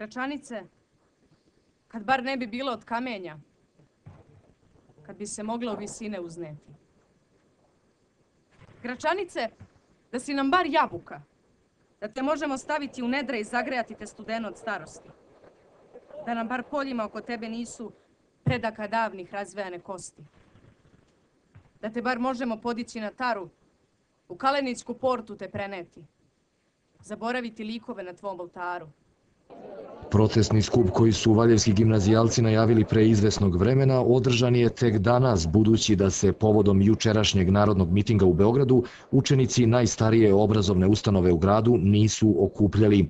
Gračanice, kad bar ne bi bilo od kamenja, kad bi se moglo u visine uzneti. Gračanice, da si nam bar jabuka, da te možemo staviti u nedre i zagrejati te studeno od starosti. Da nam bar poljima oko tebe nisu predaka davnih razvejane kosti. Da te bar možemo podići na taru, u Kalenićku portu te preneti. Zaboraviti likove na tvom oltaru. Protestni skup koji su valjevski gimnazijalci najavili pre izvesnog vremena održan je tek danas, budući da se povodom jučerašnjeg narodnog mitinga u Beogradu učenici najstarije obrazovne ustanove u gradu nisu okupljali.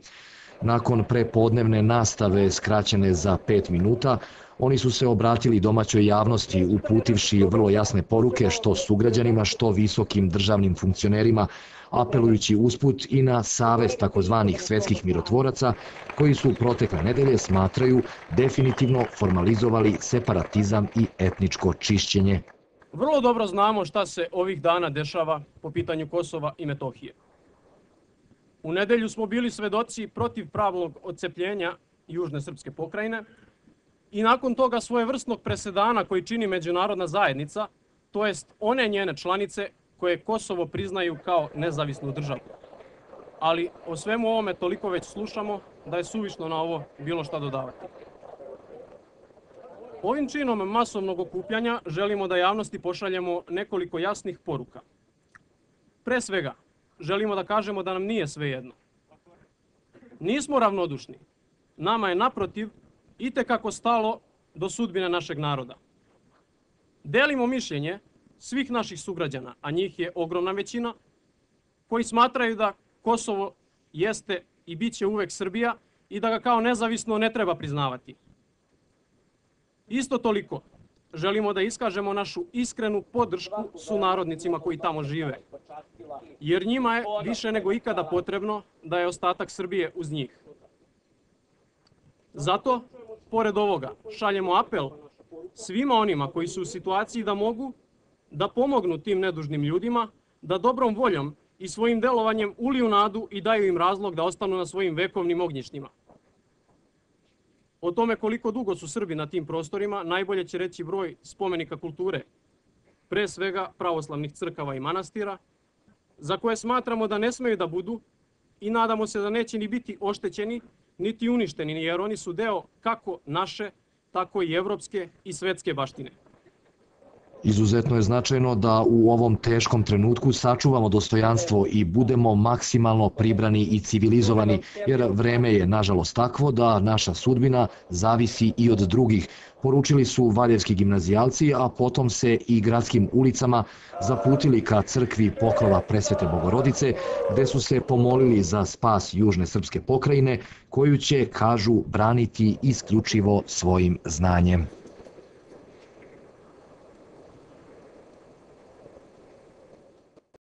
Nakon prepodnevne nastave skraćene za 5 minuta, oni su se obratili domaćoj javnosti uputivši vrlo jasne poruke što sugrađanima, što visokim državnim funkcionerima, apelujući usput i na savez takozvanih svetskih mirotvoraca koji su protekle nedelje smatraju definitivno formalizovali separatizam i etničko čišćenje. Vrlo dobro znamo šta se ovih dana dešava po pitanju Kosova i Metohije. U nedelju smo bili svedoci protivpravnog odcepljenja južne srpske pokrajine i nakon toga svojevrsnog presedana koji čini međunarodna zajednica, to jest one njene članice koje Kosovo priznaju kao nezavisnu državu. Ali o svemu ovome toliko već slušamo da je suvišno na ovo bilo šta dodavati. Ovim činom masovnog okupljanja želimo da javnosti pošaljemo nekoliko jasnih poruka. Pre svega, želimo da kažemo da nam nije svejedno. Nismo ravnodušni. Nama je naprotiv itekako stalo do sudbine našeg naroda. Delimo mišljenje svih naših sugrađana, a njih je ogromna većina, koji smatraju da Kosovo jeste i bit će uvek Srbija i da ga kao nezavisno ne treba priznavati. Isto toliko želimo da iskažemo našu iskrenu podršku sunarodnicima koji tamo žive, jer njima je više nego ikada potrebno da je ostatak Srbije uz njih. Zato, pored ovoga, šaljemo apel svima onima koji su u situaciji da mogu da pomognu tim nedužnim ljudima, da dobrom voljom i svojim delovanjem uliju nadu i daju im razlog da ostanu na svojim vekovnim ognjištima. O tome koliko dugo su Srbi na tim prostorima najbolje će reći broj spomenika kulture, pre svega pravoslavnih crkava i manastira, za koje smatramo da ne smeju da budu i nadamo se da neće ni biti oštećeni, niti uništeni, jer oni su deo kako naše, tako i evropske i svetske baštine. Izuzetno je značajno da u ovom teškom trenutku sačuvamo dostojanstvo i budemo maksimalno pribrani i civilizovani, jer vreme je nažalost takvo da naša sudbina zavisi i od drugih, poručili su valjevski gimnazijalci, a potom se i gradskim ulicama zaputili ka crkvi Pokrova Presvete Bogorodice, gde su se pomolili za spas južne srpske pokrajine, koju će, kažu, braniti isključivo svojim znanjem.